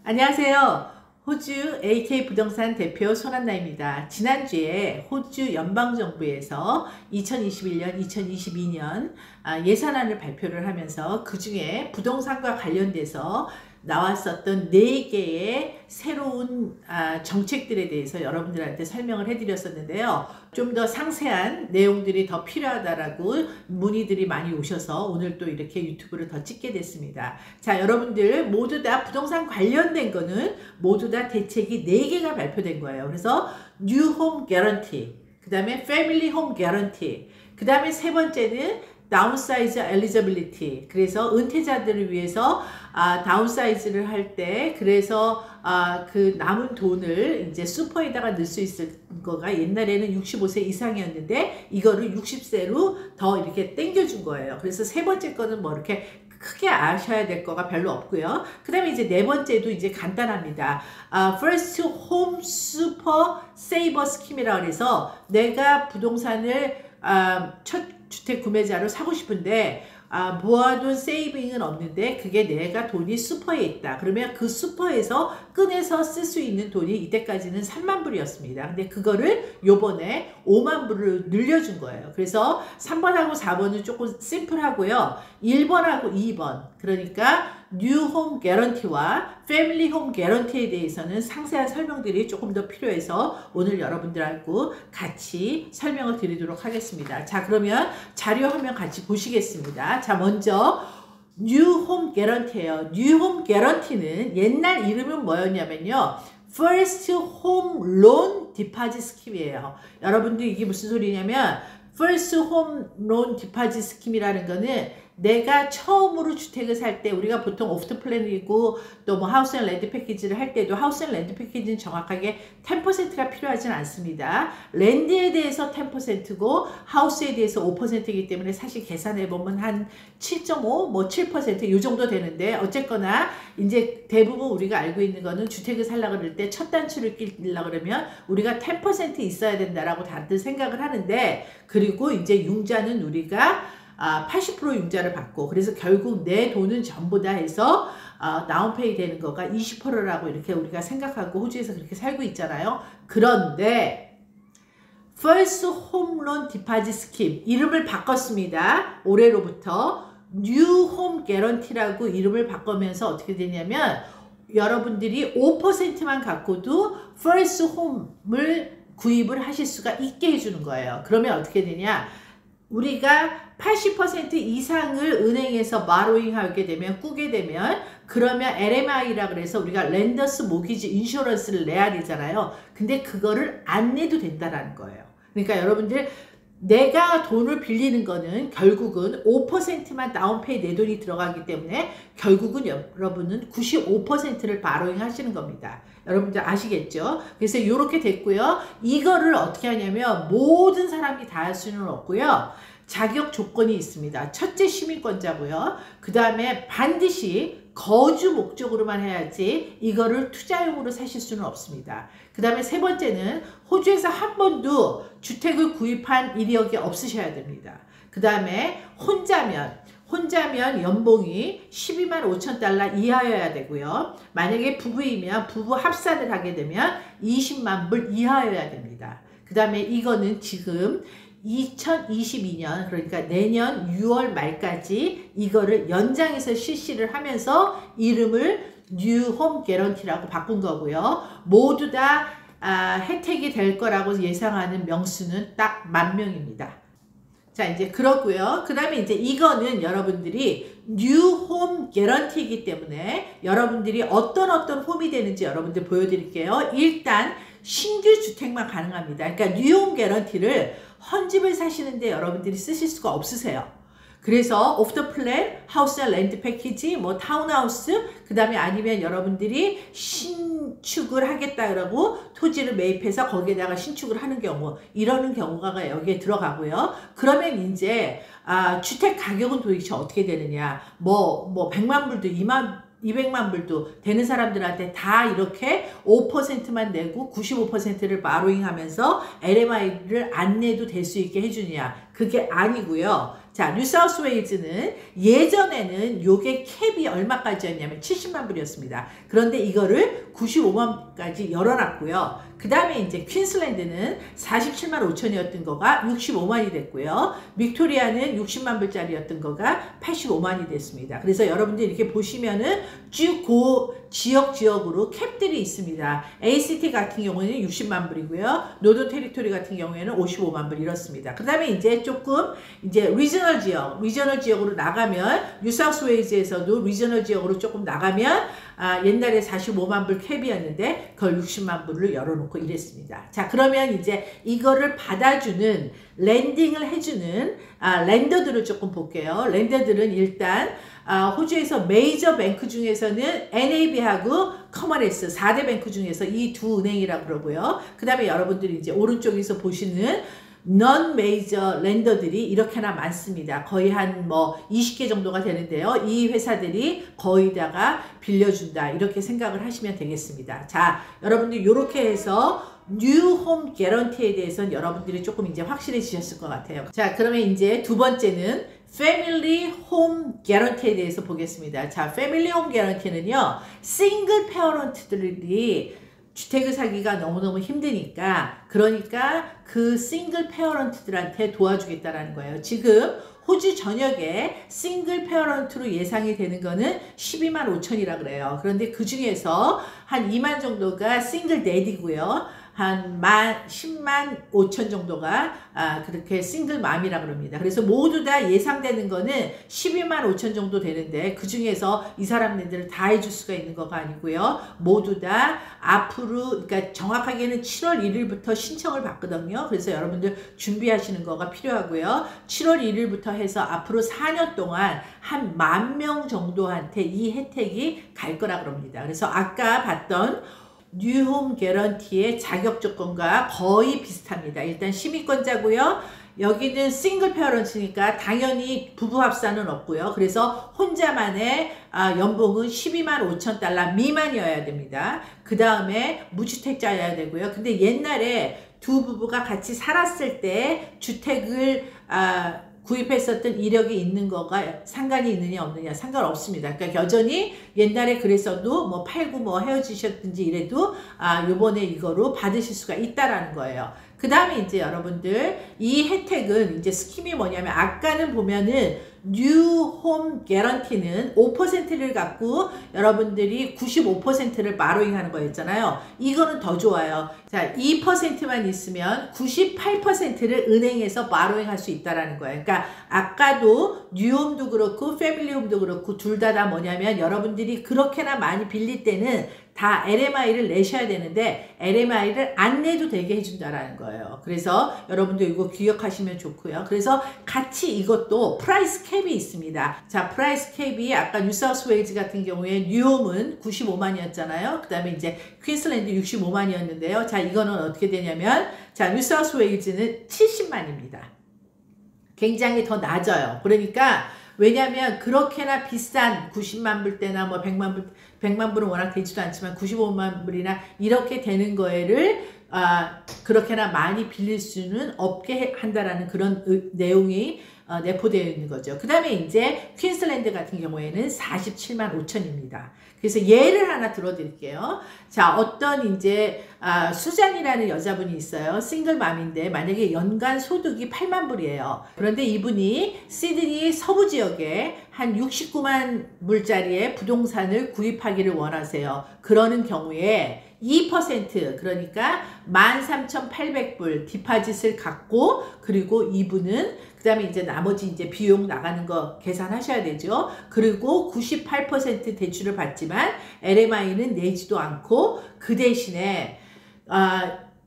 안녕하세요. 호주 AK 부동산 대표 손한나입니다. 지난주에 호주 연방정부에서 2021년, 2022년 예산안을 발표를 하면서 그 중에 부동산과 관련돼서 나왔었던 4개의 새로운 정책들에 대해서 여러분들한테 설명을 해드렸었는데요. 좀 더 상세한 내용들이 더 필요하다라고 문의들이 많이 오셔서 오늘 또 이렇게 유튜브를 더 찍게 됐습니다. 자, 여러분들 모두 다 부동산 관련된 거는 모두 다 대책이 4개가 발표된 거예요. 그래서 New Home Guarantee, 그 다음에 Family Home Guarantee, 그 다음에 세 번째는 다운사이즈 엘리저빌리티. 그래서 은퇴자들을 위해서 다운사이즈를 할 때 그래서 그 남은 돈을 이제 슈퍼에다가 넣을 수 있을 거가 옛날에는 65세 이상이었는데 이거를 60세로 더 이렇게 땡겨준 거예요. 그래서 세 번째 거는 뭐 이렇게 크게 아셔야 될 거가 별로 없고요. 그 다음에 이제 네 번째도 이제 간단합니다. First Home Super Saver Scheme이라고 해서 내가 부동산을 첫 주택 구매자로 사고 싶은데 모아둔 세이빙은 없는데 그게 내가 돈이 슈퍼에 있다. 그러면 그 슈퍼에서 꺼내서 쓸 수 있는 돈이 이때까지는 3만 불이었습니다. 근데 그거를 요번에 5만 불을 늘려준 거예요. 그래서 3번하고 4번은 조금 심플하고요. 1번하고 2번, 그러니까 뉴 홈 개런티와 패밀리 홈 개런티에 대해서는 상세한 설명들이 조금 더 필요해서 오늘 여러분들하고 같이 설명을 드리도록 하겠습니다. 자, 그러면 자료 화면 같이 보시겠습니다. 자, 먼저 뉴 홈 개런티예요. 뉴 홈 개런티는 옛날 이름은 뭐였냐면요, First Home Loan Deposit Scheme이에요. 여러분들 이게 무슨 소리냐면 First Home Loan Deposit Scheme이라는 거는 내가 처음으로 주택을 살 때 우리가 보통 오프트 플랜이고 또 뭐 하우스 앤 랜드 패키지를 할 때도 하우스 앤 랜드 패키지는 정확하게 10%가 필요하지는 않습니다. 랜드에 대해서 10%고 하우스에 대해서 5%이기 때문에 사실 계산해 보면 한 7.5, 뭐 7% 이 정도 되는데 어쨌거나 이제 대부분 우리가 알고 있는 거는 주택을 살려고 그럴 때 첫 단추를 끼려고 그러면 우리가 10% 있어야 된다라고 다들 생각을 하는데, 그리고 이제 융자는 우리가 80% 융자를 받고, 그래서 결국 내 돈은 전부 다 해서 다운페이 되는 거가 20%라고 이렇게 우리가 생각하고 호주에서 그렇게 살고 있잖아요. 그런데 First Home Loan Deposit Scheme 이름을 바꿨습니다. 올해로부터 New Home Guarantee라고 이름을 바꾸면서 어떻게 되냐면 여러분들이 5%만 갖고도 First Home을 구입을 하실 수가 있게 해주는 거예요. 그러면 어떻게 되냐, 우리가 80% 이상을 은행에서 바로잉 하게 되면, 꾸게 되면, 그러면 LMI라 그래서 우리가 랜더스 모기지 인슈런스를 내야 되잖아요. 근데 그거를 안 내도 된다라는 거예요. 그러니까 여러분들 내가 돈을 빌리는 거는 결국은 5%만 다운페이 내 돈이 들어가기 때문에 결국은 여러분은 95%를 바로잉 하시는 겁니다. 여러분들 아시겠죠? 그래서 이렇게 됐고요. 이거를 어떻게 하냐면 모든 사람이 다 할 수는 없고요. 자격 조건이 있습니다. 첫째, 시민권자고요. 그 다음에 반드시 거주 목적으로만 해야지 이거를 투자용으로 사실 수는 없습니다. 그 다음에 세 번째는 호주에서 한 번도 주택을 구입한 이력이 없으셔야 됩니다. 그 다음에 혼자면 연봉이 12만 5천 달러 이하여야 되고요. 만약에 부부이면 부부 합산을 하게 되면 20만 불 이하여야 됩니다. 그 다음에 이거는 지금 2022년, 그러니까 내년 6월 말까지 이거를 연장해서 실시를 하면서 이름을 뉴 홈 개런티라고 바꾼 거고요. 모두 다 혜택이 될 거라고 예상하는 명수는 딱 10,000명입니다. 자, 이제 그렇고요. 그 다음에 이제 이거는 여러분들이 뉴 홈 개런티이기 때문에 여러분들이 어떤 홈이 되는지 여러분들 보여드릴게요. 일단 신규 주택만 가능합니다. 그러니까 뉴 홈 개런티를 헌집을 사시는데 여러분들이 쓰실 수가 없으세요. 그래서 오프터 플랜, 하우스 앤 랜드 패키지, 뭐 타운하우스, 그 다음에 아니면 여러분들이 신축을 하겠다 그러고 토지를 매입해서 거기에다가 신축을 하는 경우, 이러는 경우가 여기에 들어가고요. 그러면 이제 주택 가격은 도대체 어떻게 되느냐, 뭐 100만 불도 2만 200만 불도 되는 사람들한테 다 이렇게 5%만 내고 95%를 바로잉 하면서 LMI를 안 내도 될 수 있게 해주냐? 그게 아니고요. 자, 뉴사우스웨일즈는 예전에는 요게 캡이 얼마까지였냐면 70만 불이었습니다. 그런데 이거를 95만까지 열어놨고요. 그 다음에 이제 퀸슬랜드는 47만 5천이었던 거가 65만이 됐고요. 빅토리아는 60만 불짜리였던 거가 85만이 됐습니다. 그래서 여러분들 이렇게 보시면은 쭉 지역으로 캡들이 있습니다. ACT 같은 경우에는 60만 불이고요. 노던 테리토리 같은 경우에는 55만 불 이렇습니다. 그 다음에 이제 조금 이제 리저널 지역으로 나가면 뉴사우스웨일즈에서도 리저널 지역으로 조금 나가면 옛날에 45만 불 캡이었는데 그걸 60만 불을 열어놓고 이랬습니다. 자, 그러면 이제 이거를 받아주는 랜딩을 해주는 랜더들을 조금 볼게요. 랜더들은 일단 호주에서 메이저 뱅크 중에서는 NAB하고 커머네스 4대 뱅크 중에서 이 두 은행이라고 그러고요. 그 다음에 여러분들이 이제 오른쪽에서 보시는 넌 메이저 랜더들이 이렇게나 많습니다. 거의 한 뭐 20개 정도가 되는데요. 이 회사들이 거의 다가 빌려준다. 이렇게 생각을 하시면 되겠습니다. 자, 여러분들 이렇게 해서 뉴홈 개런티에 대해서는 여러분들이 조금 이제 확실해지셨을 것 같아요. 자, 그러면 이제 두 번째는 패밀리 홈 개런티에 대해서 보겠습니다. 자, 패밀리 홈 개런티는요, 싱글 페어런트들이 주택을 사기가 너무너무 힘드니까, 그러니까 그 싱글 페어런트들한테 도와주겠다라는 거예요. 지금 호주 전역에 싱글 페어런트로 예상이 되는 거는 12만 5천이라 그래요. 그런데 그 중에서 한 2만 정도가 싱글 데디고요. 한 10만 5천 정도가 그렇게 싱글맘이라 그럽니다. 그래서 모두 다 예상되는 거는 12만 5천 정도 되는데 그 중에서 이 사람들을 다 해줄 수가 있는 거가 아니고요. 모두 다 앞으로, 그러니까 정확하게는 7월 1일부터 신청을 받거든요. 그래서 여러분들 준비하시는 거가 필요하고요. 7월 1일부터 해서 앞으로 4년 동안 한 10,000명 정도한테 이 혜택이 갈 거라 그럽니다. 그래서 아까 봤던 뉴홈 개런티의 자격 조건과 거의 비슷합니다. 일단 시민권자고요. 여기는 싱글 페어런트니까 당연히 부부 합산은 없고요. 그래서 혼자만의 연봉은 12만 5천 달러 미만이어야 됩니다. 그 다음에 무주택자여야 되고요. 근데 옛날에 두 부부가 같이 살았을 때 주택을 구입했었던 이력이 있는 거가 상관이 있느냐 없느냐 상관없습니다. 그러니까 여전히 옛날에 그랬어도 뭐 팔고 뭐 헤어지셨든지 이래도 요번에 이거로 받으실 수가 있다라는 거예요. 그 다음에 이제 여러분들 이 혜택은 이제 스킴이 뭐냐면 아까는 보면은 뉴홈 개런티는 5%를 갖고 여러분들이 95%를 바로잉 하는 거였잖아요. 이거는 더 좋아요. 자, 2%만 있으면 98%를 은행에서 바로잉 할 수 있다라는 거예요. 그러니까 아까도 뉴홈도 그렇고 패밀리홈도 그렇고 둘 다 뭐냐면 여러분들이 그렇게나 많이 빌릴 때는 다 LMI를 내셔야 되는데 LMI를 안 내도 되게 해준다라는 거예요. 그래서 여러분들 이거 기억하시면 좋고요. 그래서 같이 이것도 프라이스 캡이 있습니다. 자, 프라이스 캡이 아까 뉴사우스웨일즈 같은 경우에 뉴홈은 95만이었잖아요. 그 다음에 이제 퀸슬랜드 65만이었는데요. 자, 이거는 어떻게 되냐면 자, 뉴사우스웨일즈는 70만입니다. 굉장히 더 낮아요. 그러니까 왜냐면 그렇게나 비싼 90만 불대나 뭐 100만 불은 워낙 되지도 않지만 95만 불이나 이렇게 되는 거를 그렇게나 많이 빌릴 수는 없게 한다라는 그런 내용이 내포되어 있는 거죠. 그 다음에 이제 퀸슬랜드 같은 경우에는 47만 5천입니다. 그래서 예를 하나 들어드릴게요. 자, 어떤 이제 수잔이라는 여자분이 있어요. 싱글맘인데 만약에 연간 소득이 8만 불이에요. 그런데 이분이 시드니 서부 지역에 한 69만 불짜리의 부동산을 구입하기를 원하세요. 그러는 경우에 2% 그러니까 13,800불 디파짓을 갖고 그리고 이분은 그 다음에 이제 나머지 이제 비용 나가는 거 계산하셔야 되죠. 그리고 98% 대출을 받지만 LMI는 내지도 않고 그 대신에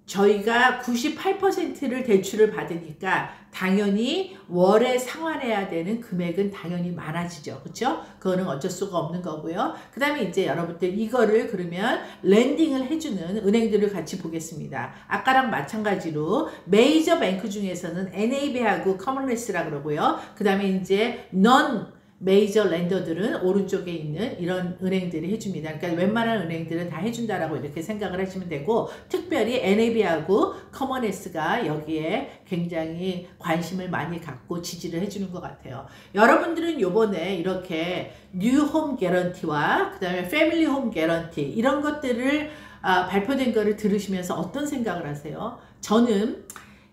저희가 98%를 대출을 받으니까 당연히 월에 상환해야 되는 금액은 당연히 많아지죠. 그렇죠? 그거는 어쩔 수가 없는 거고요. 그 다음에 이제 여러분들 이거를 그러면 랜딩을 해주는 은행들을 같이 보겠습니다. 아까랑 마찬가지로 메이저 뱅크 중에서는 NAB하고 커머네스라 그러고요. 그 다음에 이제 넌 메이저 랜더들은 오른쪽에 있는 이런 은행들이 해줍니다. 그러니까 웬만한 은행들은 다 해준다라고 이렇게 생각을 하시면 되고, 특별히 NAB하고 커머네스가 여기에 굉장히 관심을 많이 갖고 지지를 해주는 것 같아요. 여러분들은 요번에 이렇게 뉴 홈 개런티와 그 다음에 패밀리 홈 개런티 이런 것들을 발표된 거를 들으시면서 어떤 생각을 하세요? 저는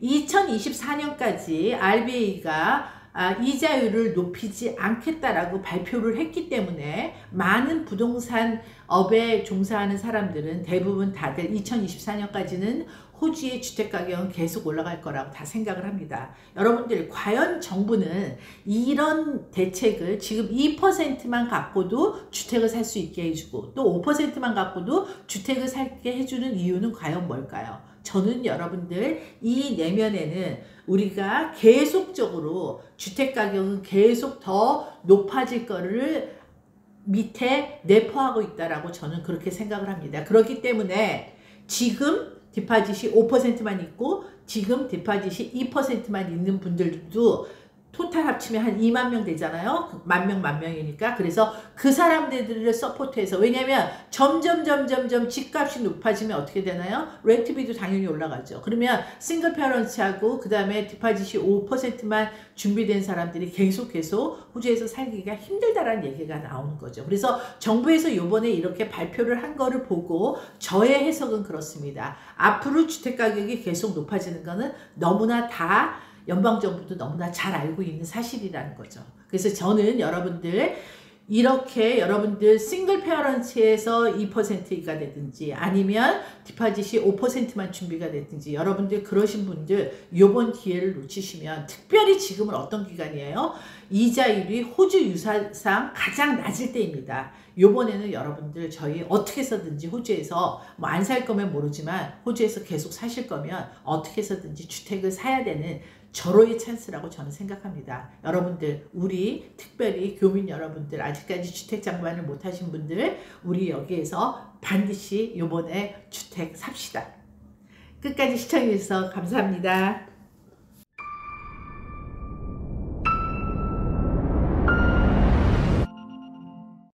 2024년까지 RBA가 이자율을 높이지 않겠다라고 발표를 했기 때문에 많은 부동산 업에 종사하는 사람들은 대부분 다들 2024년까지는 호주의 주택가격은 계속 올라갈 거라고 다 생각을 합니다. 여러분들 과연 정부는 이런 대책을 지금 2%만 갖고도 주택을 살 수 있게 해주고 또 5%만 갖고도 주택을 살게 해주는 이유는 과연 뭘까요? 저는 여러분들 이 내면에는 우리가 계속적으로 주택가격은 계속 더 높아질 거를 밑에 내포하고 있다라고 저는 그렇게 생각을 합니다. 그렇기 때문에 지금 디파짓이 5%만 있고 지금 디파짓이 2%만 있는 분들도 토탈 합치면 한 2만 명 되잖아요. 만 명이니까. 그래서 그 사람들을 서포트해서, 왜냐면 점점 집값이 높아지면 어떻게 되나요? 렌트비도 당연히 올라가죠. 그러면 싱글 페런츠하고 그 다음에 디파짓이 5%만 준비된 사람들이 계속 호주에서 살기가 힘들다라는 얘기가 나오는 거죠. 그래서 정부에서 요번에 이렇게 발표를 한 거를 보고 저의 해석은 그렇습니다. 앞으로 주택가격이 계속 높아지는 거는 너무나 다 연방정부도 너무나 잘 알고 있는 사실이라는 거죠. 그래서 저는 여러분들 이렇게 여러분들 싱글 페어런츠에서 2%가 되든지 아니면 디파짓이 5%만 준비가 되든지 여러분들 그러신 분들 요번 기회를 놓치시면, 특별히 지금은 어떤 기간이에요? 이자율이 호주 유사상 가장 낮을 때입니다. 요번에는 여러분들 저희 어떻게 해서든지 호주에서 뭐 안 살 거면 모르지만 호주에서 계속 사실 거면 어떻게 해서든지 주택을 사야 되는 절호의 찬스라고 저는 생각합니다. 여러분들, 우리 특별히 교민 여러분들, 아직까지 주택 장만을 못하신 분들, 우리 여기에서 반드시 요번에 주택 삽시다. 끝까지 시청해주셔서 감사합니다.